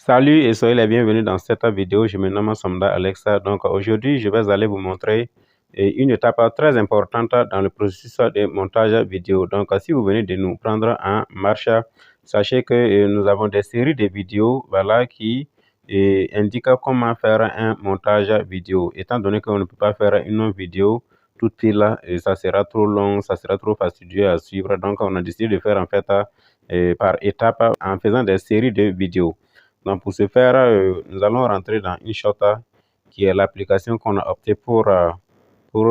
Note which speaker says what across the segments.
Speaker 1: Salut et soyez les bienvenus dans cette vidéo. Je me nomme Somda Alexa. Donc aujourd'hui, je vais aller vous montrer une étape très importante dans le processus de montage vidéo. Donc si vous venez de nous prendre en marche, sachez que nous avons des séries de vidéos qui indiquent comment faire un montage vidéo. Étant donné qu'on ne peut pas faire une vidéo toute pile, et ça sera trop long, ça sera trop fastidieux à suivre. Donc on a décidé de faire en fait par étapes en faisant des séries de vidéos. Donc pour ce faire, nous allons rentrer dans InShot qui est l'application qu'on a opté pour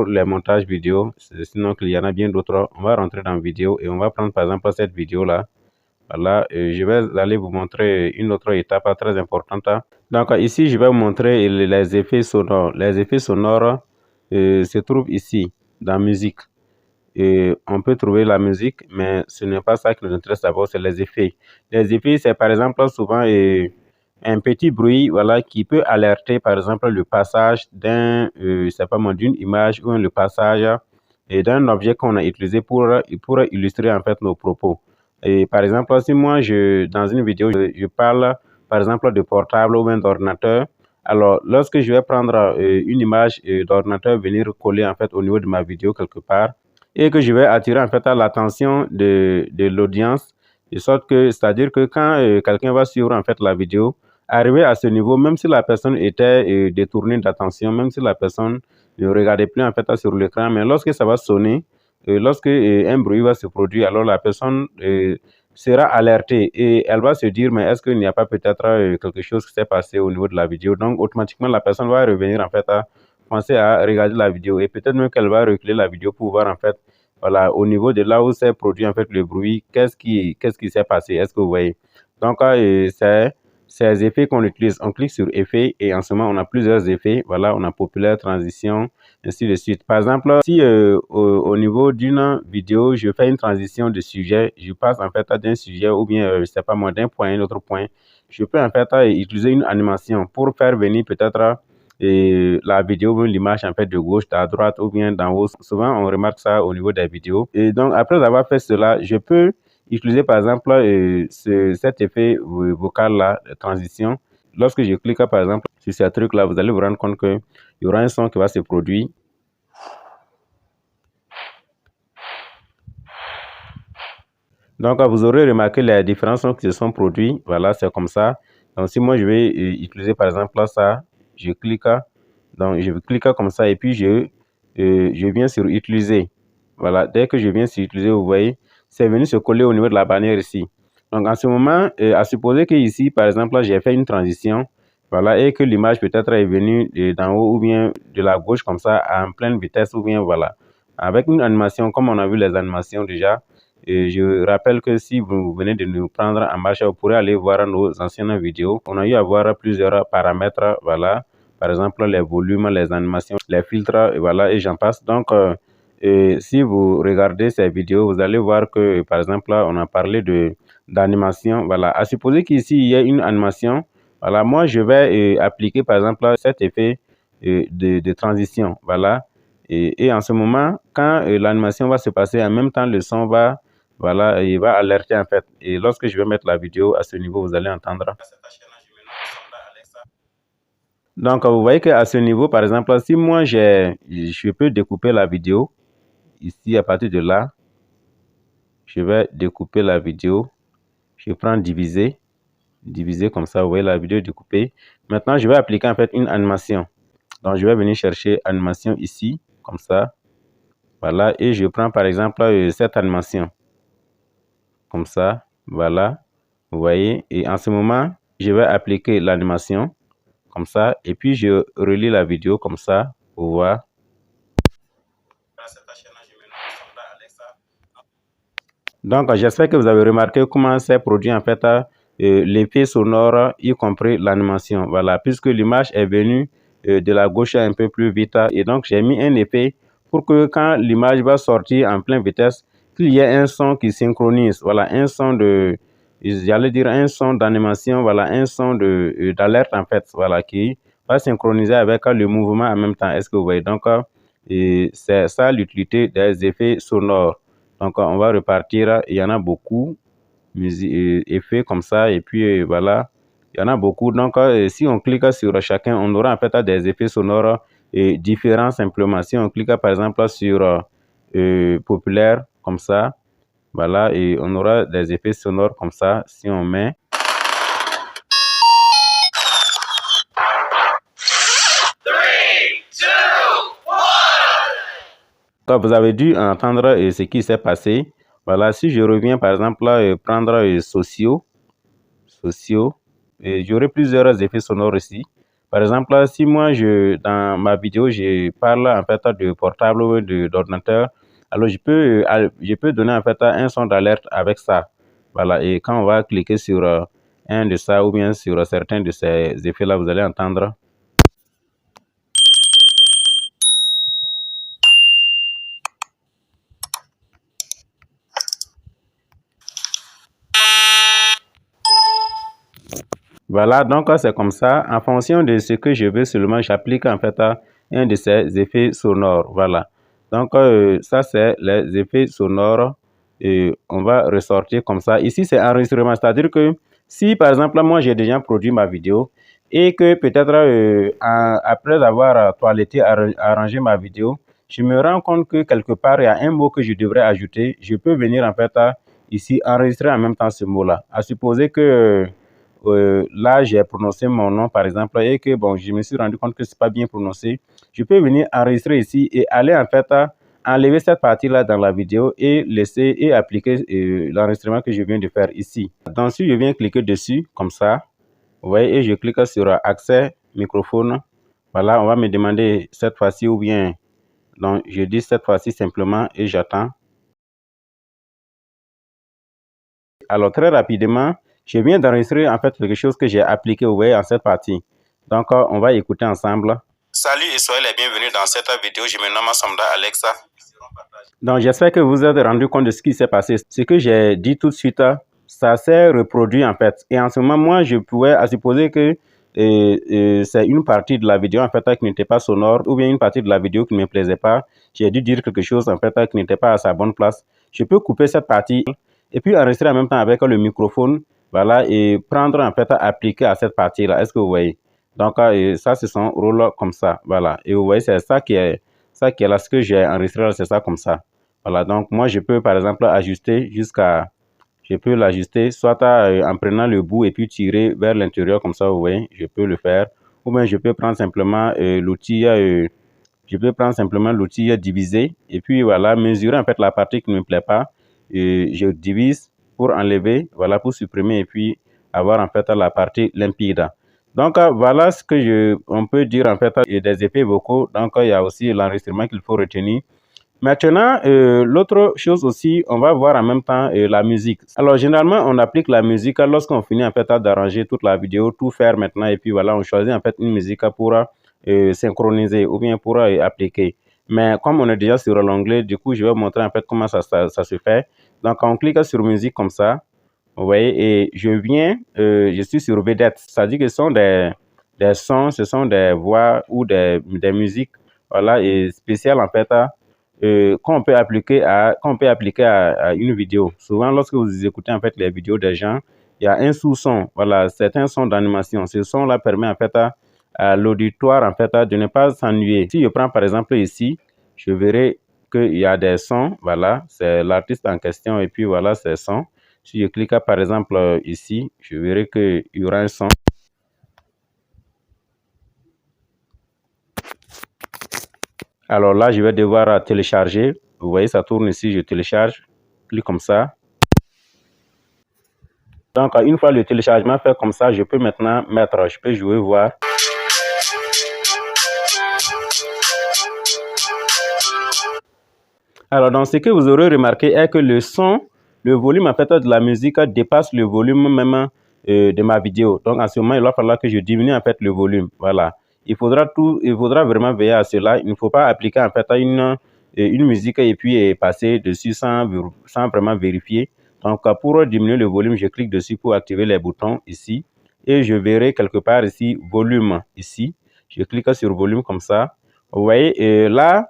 Speaker 1: les montages vidéo. Sinon qu'il y en a bien d'autres. On va rentrer dans vidéo et on va prendre par exemple cette vidéo là. Voilà, je vais aller vous montrer une autre étape très importante. Donc ici, je vais vous montrer les effets sonores. Les effets sonores se trouvent ici dans musique. Et on peut trouver la musique, mais ce n'est pas ça qui nous intéresse d'abord, c'est les effets. Les effets, c'est par exemple souvent un petit bruit qui peut alerter par exemple le passage d'une image ou le passage d'un objet qu'on a utilisé pour illustrer en fait nos propos. Et par exemple, si moi, dans une vidéo, je parle par exemple de portable ou bien d'ordinateur, alors lorsque je vais prendre une image d'ordinateur, venir coller en fait au niveau de ma vidéo quelque part, et que je vais attirer en fait l'attention de l'audience, de sorte que, c'est-à-dire que quand quelqu'un va suivre en fait la vidéo, arrivé à ce niveau, même si la personne était détournée d'attention, même si la personne ne regardait plus en fait sur l'écran, mais lorsque ça va sonner, lorsque un bruit va se produire, alors la personne sera alertée et elle va se dire, mais est-ce qu'il n'y a pas peut-être quelque chose qui s'est passé au niveau de la vidéo? Donc automatiquement la personne va revenir en fait à penser à regarder la vidéo et peut-être même qu'elle va reculer la vidéo pour voir en fait, voilà, au niveau de là où s'est produit en fait le bruit, qu'est-ce qui s'est passé, est-ce que vous voyez? Donc c'est ces effets qu'on utilise. On clique sur effets et en ce moment on a plusieurs effets. Voilà, on a populaire, transition, ainsi de suite. Par exemple, si au niveau d'une vidéo, je fais une transition de sujet, je passe en fait d'un sujet ou bien, je sais pas moi, d'un point à un autre point, je peux en fait utiliser une animation pour faire venir peut-être la vidéo ou l'image en fait de gauche à droite ou bien d'en haut. Souvent, on remarque ça au niveau des vidéos. Et donc, après avoir fait cela, je peux utiliser par exemple cet effet vocal là, de transition. Lorsque je clique par exemple sur ce truc là, vous allez vous rendre compte qu'il y aura un son qui va se produire. Donc, vous aurez remarqué les différents sons qui se sont produits. Voilà, c'est comme ça. Donc, si moi je vais utiliser par exemple ça, je clique. Donc, je clique comme ça et puis je viens sur utiliser. Voilà, dès que je viens sur utiliser, vous voyez, c'est venu se coller au niveau de la bannière ici. Donc, en ce moment, à supposer que ici, par exemple, j'ai fait une transition, voilà, et que l'image peut-être est venue d'en haut ou bien de la gauche comme ça, en pleine vitesse ou bien voilà. Avec une animation, comme on a vu les animations déjà, et je rappelle que si vous venez de nous prendre en marche, vous pourrez aller voir nos anciennes vidéos. On a eu à voir plusieurs paramètres, voilà. Par exemple, les volumes, les animations, les filtres, et voilà, et j'en passe. Donc, si vous regardez ces vidéos, vous allez voir que, par exemple, là, on a parlé d'animation. Voilà. À supposer qu'ici, il y a une animation. Voilà, moi, je vais appliquer, par exemple, cet effet de transition. Voilà. Et en ce moment, quand l'animation va se passer, en même temps, le son va, voilà, il va alerter en fait. Et lorsque je vais mettre la vidéo à ce niveau, vous allez entendre. Donc, vous voyez qu'à ce niveau, par exemple, si moi, je peux découper la vidéo, ici, à partir de là, je vais découper la vidéo. Je prends diviser, diviser comme ça, vous voyez la vidéo découpée. Maintenant, je vais appliquer en fait une animation. Donc, je vais venir chercher animation ici, comme ça. Voilà, et je prends par exemple cette animation. Comme ça, voilà. Vous voyez, et en ce moment, je vais appliquer l'animation. Comme ça, et puis je relis la vidéo comme ça pour voir. Donc, j'espère que vous avez remarqué comment s'est produit en fait l'effet sonore, y compris l'animation. Voilà, puisque l'image est venue de la gauche un peu plus vite. Et donc, j'ai mis un effet pour que quand l'image va sortir en pleine vitesse, qu'il y ait un son qui synchronise. Voilà, un son j'allais dire un son d'animation, voilà, un son d'alerte en fait, voilà, qui va synchroniser avec le mouvement en même temps. Est-ce que vous voyez? Donc, c'est ça l'utilité des effets sonores. Donc, on va repartir. Il y en a beaucoup, effets comme ça. Et puis, voilà, Il y en a beaucoup. Donc, si on clique sur chacun, on aura en fait des effets sonores différents simplement. Si on clique par exemple sur populaire, comme ça, voilà, et on aura des effets sonores comme ça. Si on met... Vous avez dû entendre ce qui s'est passé. Voilà, si je reviens par exemple prendre sociaux, j'aurai plusieurs effets sonores ici. Par exemple, si moi, dans ma vidéo, je parle en fait de portable ou d'ordinateur, alors je peux donner en fait un son d'alerte avec ça. Voilà, et quand on va cliquer sur un de ça ou bien sur certains de ces effets-là, vous allez entendre. Voilà, donc c'est comme ça. En fonction de ce que je veux seulement, j'applique en fait un de ces effets sonores. Voilà. Donc ça, c'est les effets sonores. Et on va ressortir comme ça. Ici, c'est enregistrement. C'est-à-dire que si, par exemple, moi, j'ai déjà produit ma vidéo et que peut-être après avoir toiletté, arrangé ma vidéo, je me rends compte que quelque part, il y a un mot que je devrais ajouter. Je peux venir en fait ici enregistrer en même temps ce mot-là. À supposer que là, j'ai prononcé mon nom, par exemple, et que bon, je me suis rendu compte que c'est pas bien prononcé. Je peux venir enregistrer ici et aller en fait enlever cette partie-là dans la vidéo et laisser et appliquer l'enregistrement que je viens de faire ici. Donc, si je viens cliquer dessus, comme ça, vous voyez, et je clique sur accès microphone. Voilà, on va me demander cette fois-ci ou bien, donc je dis cette fois-ci simplement et j'attends. Alors, très rapidement, je viens d'enregistrer en fait quelque chose que j'ai appliqué, vous voyez, en cette partie. Donc, on va écouter ensemble. Salut et soyez les bienvenus dans cette vidéo. Je me nomme Samda Alexa. Donc, j'espère que vous vous êtes rendu compte de ce qui s'est passé. Ce que j'ai dit tout de suite, ça s'est reproduit en fait. Et en ce moment, moi, je pouvais supposer que c'est une partie de la vidéo en fait qui n'était pas sonore ou bien une partie de la vidéo qui ne me plaisait pas. J'ai dû dire quelque chose en fait qui n'était pas à sa bonne place. Je peux couper cette partie et puis enregistrer en même temps avec le microphone, voilà, et prendre en fait appliquer à cette partie-là. Est-ce que vous voyez? Donc, ça, c'est son rôle comme ça, voilà. Et vous voyez, c'est ça qui est là, ce que j'ai enregistré, c'est ça comme ça. Voilà, donc moi, je peux par exemple ajuster je peux l'ajuster soit en prenant le bout et puis tirer vers l'intérieur comme ça, vous voyez, je peux le faire. Ou bien je peux prendre simplement l'outil, diviser et puis voilà, mesurer en fait la partie qui ne me plaît pas. Je divise pour enlever, voilà, pour supprimer et puis avoir en fait la partie limpide. Donc voilà ce que on peut dire en fait des effets vocaux. Donc il y a aussi l'enregistrement qu'il faut retenir. Maintenant, l'autre chose aussi, on va voir en même temps la musique. Alors, généralement, on applique la musique lorsqu'on finit en fait d'arranger toute la vidéo, tout faire maintenant, et puis voilà, on choisit en fait une musique pour synchroniser ou bien pour appliquer. Mais comme on est déjà sur l'onglet, du coup, je vais vous montrer en fait comment ça se fait. Donc, on clique sur musique comme ça, vous voyez, et je suis sur vedette. Ça dit que ce sont des sons, ce sont des voix ou des musiques, voilà, et spéciales en fait qu'on peut appliquer à une vidéo. Souvent, lorsque vous écoutez en fait les vidéos des gens, il y a un sous-son, voilà, certains sons d'animation. Ce son-là permet en fait à l'auditoire en fait de ne pas s'ennuyer. Si je prends par exemple ici, je verrai qu'il y a des sons, voilà, c'est l'artiste en question et puis voilà ces sons. Si je clique par exemple ici, je verrai qu'il y aura un son. Alors là, je vais devoir télécharger. Vous voyez, ça tourne ici, je télécharge. Clique comme ça. Donc, une fois le téléchargement fait comme ça, je peux maintenant je peux jouer, voir. Alors, donc, ce que vous aurez remarqué est que le volume en fait de la musique dépasse le volume même de ma vidéo. Donc, en ce moment, il va falloir que je diminue en fait le volume. Voilà. Il faudra vraiment veiller à cela. Il ne faut pas appliquer en fait une musique et puis passer dessus sans vraiment vérifier. Donc, pour diminuer le volume, je clique dessus pour activer les boutons ici. Et je verrai quelque part ici, volume, ici. Je clique sur volume comme ça. Vous voyez, et là,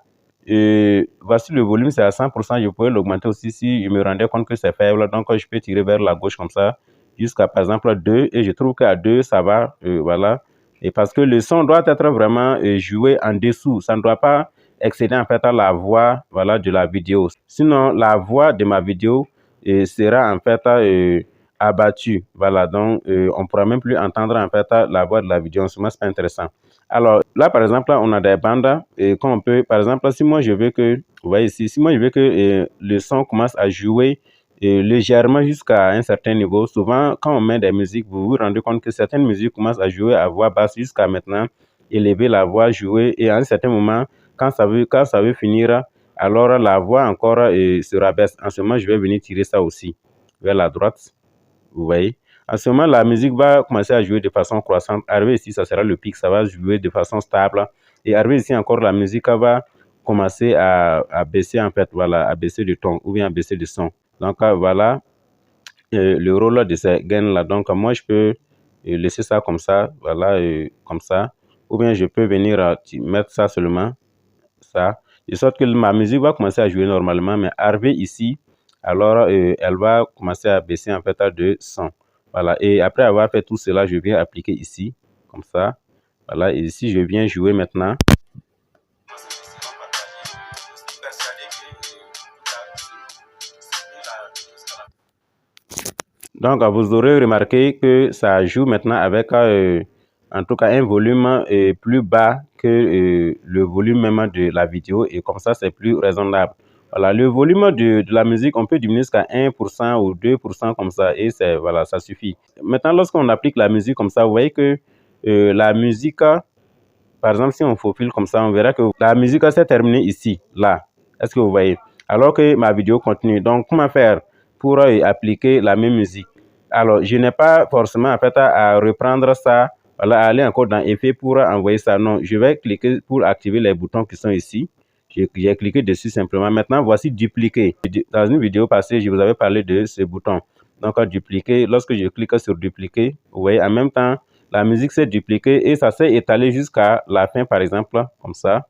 Speaker 1: voici le volume, c'est à 100%. Je pourrais l'augmenter aussi si je me rendais compte que c'est faible. Donc, je peux tirer vers la gauche comme ça. jusqu'à par exemple 2 et je trouve qu'à 2 ça va, voilà. Et parce que le son doit être vraiment joué en dessous, ça ne doit pas excéder en fait à la voix, voilà, de la vidéo. Sinon la voix de ma vidéo sera en fait abattue, voilà. Donc on pourra même plus entendre en fait la voix de la vidéo. C'est pas intéressant. Alors là par exemple là, on a des bandes et quand on peut, par exemple si moi je veux que, vous voyez ici, si moi je veux que le son commence à jouer légèrement jusqu'à un certain niveau. Souvent, quand on met des musiques, vous vous rendez compte que certaines musiques commencent à jouer à voix basse jusqu'à maintenant, élever la voix, jouer, et à un certain moment, quand ça veut finir, alors la voix encore se rabaisse. En ce moment, je vais venir tirer ça aussi vers la droite, vous voyez. En ce moment, la musique va commencer à jouer de façon croissante. Arrivé ici, ça sera le pic, ça va jouer de façon stable. Et arrivé ici encore, la musique va commencer à baisser en fait, voilà, à baisser de ton ou bien à baisser de son. Donc voilà le rôle de ces gaines là. Donc moi je peux laisser ça comme ça, voilà, comme ça, ou bien je peux venir mettre ça seulement, ça, de sorte que ma musique va commencer à jouer normalement, mais arrivé ici, alors elle va commencer à baisser en fait à 200. Voilà, et après avoir fait tout cela, je viens appliquer ici, comme ça, voilà, et ici je viens jouer maintenant. Donc, vous aurez remarqué que ça joue maintenant avec, en tout cas, un volume plus bas que le volume même de la vidéo. Et comme ça, c'est plus raisonnable. Voilà, le volume de la musique, on peut diminuer jusqu'à 1% ou 2% comme ça. Et voilà, ça suffit. Maintenant, lorsqu'on applique la musique comme ça, vous voyez que la musique, par exemple, si on faufile comme ça, on verra que la musique s'est terminée ici, là. Est-ce que vous voyez? Alors que ma vidéo continue. Donc, comment faire pour appliquer la même musique? Alors, je n'ai pas forcément en fait à reprendre ça, voilà, à aller encore dans Effet pour envoyer ça. Non, je vais cliquer pour activer les boutons qui sont ici. J'ai cliqué dessus simplement. Maintenant, voici dupliquer. Dans une vidéo passée, je vous avais parlé de ce bouton. Donc, dupliquer, lorsque je clique sur dupliquer, vous voyez, en même temps, la musique s'est dupliquée et ça s'est étalé jusqu'à la fin, par exemple, comme ça.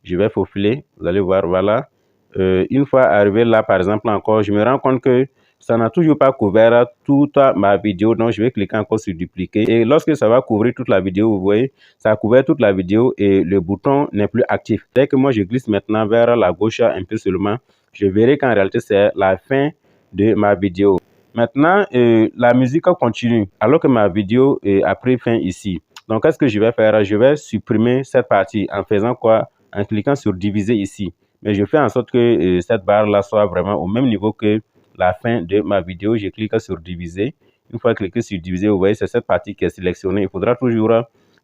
Speaker 1: Je vais faufiler, vous allez voir, voilà. Une fois arrivé là, par exemple, encore, je me rends compte que ça n'a toujours pas couvert toute ma vidéo. Donc, je vais cliquer encore sur dupliquer. Et lorsque ça va couvrir toute la vidéo, vous voyez, ça a couvert toute la vidéo et le bouton n'est plus actif. Dès que moi, je glisse maintenant vers la gauche un peu seulement, je verrai qu'en réalité, c'est la fin de ma vidéo. Maintenant, la musique continue alors que ma vidéo a pris fin ici. Donc, qu'est-ce que je vais faire? Je vais supprimer cette partie en faisant quoi? En cliquant sur diviser ici. Mais je fais en sorte que cette barre-là soit vraiment au même niveau que la fin de ma vidéo. Je clique sur diviser. Une fois cliqué sur diviser, vous voyez, c'est cette partie qui est sélectionnée. Il faudra toujours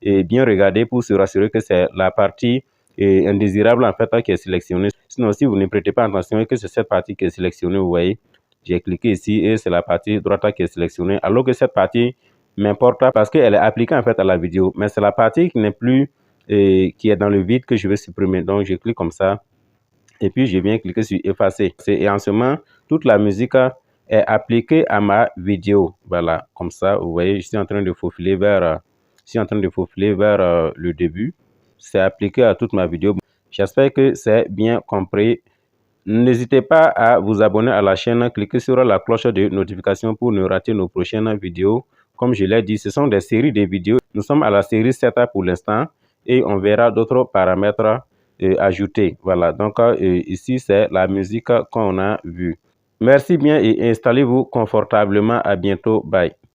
Speaker 1: bien regarder pour se rassurer que c'est la partie indésirable en fait qui est sélectionnée. Sinon, si vous ne prêtez pas attention et que c'est cette partie qui est sélectionnée, vous voyez, j'ai cliqué ici et c'est la partie droite qui est sélectionnée. Alors que cette partie m'importe parce qu'elle est appliquée en fait à la vidéo. Mais c'est la partie qui n'est plus, qui est dans le vide que je vais supprimer. Donc, je clique comme ça. Et puis, je viens cliquer sur effacer. Et en ce moment, toute la musique est appliquée à ma vidéo. Voilà, comme ça, vous voyez, je suis en train de faufiler vers, le début. C'est appliqué à toute ma vidéo. J'espère que c'est bien compris. N'hésitez pas à vous abonner à la chaîne, cliquez sur la cloche de notification pour ne rater nos prochaines vidéos. Comme je l'ai dit, ce sont des séries de vidéos. Nous sommes à la série 7 pour l'instant et on verra d'autres paramètres ajoutés. Voilà, donc ici c'est la musique qu'on a vue. Merci bien et installez-vous confortablement. À bientôt. Bye.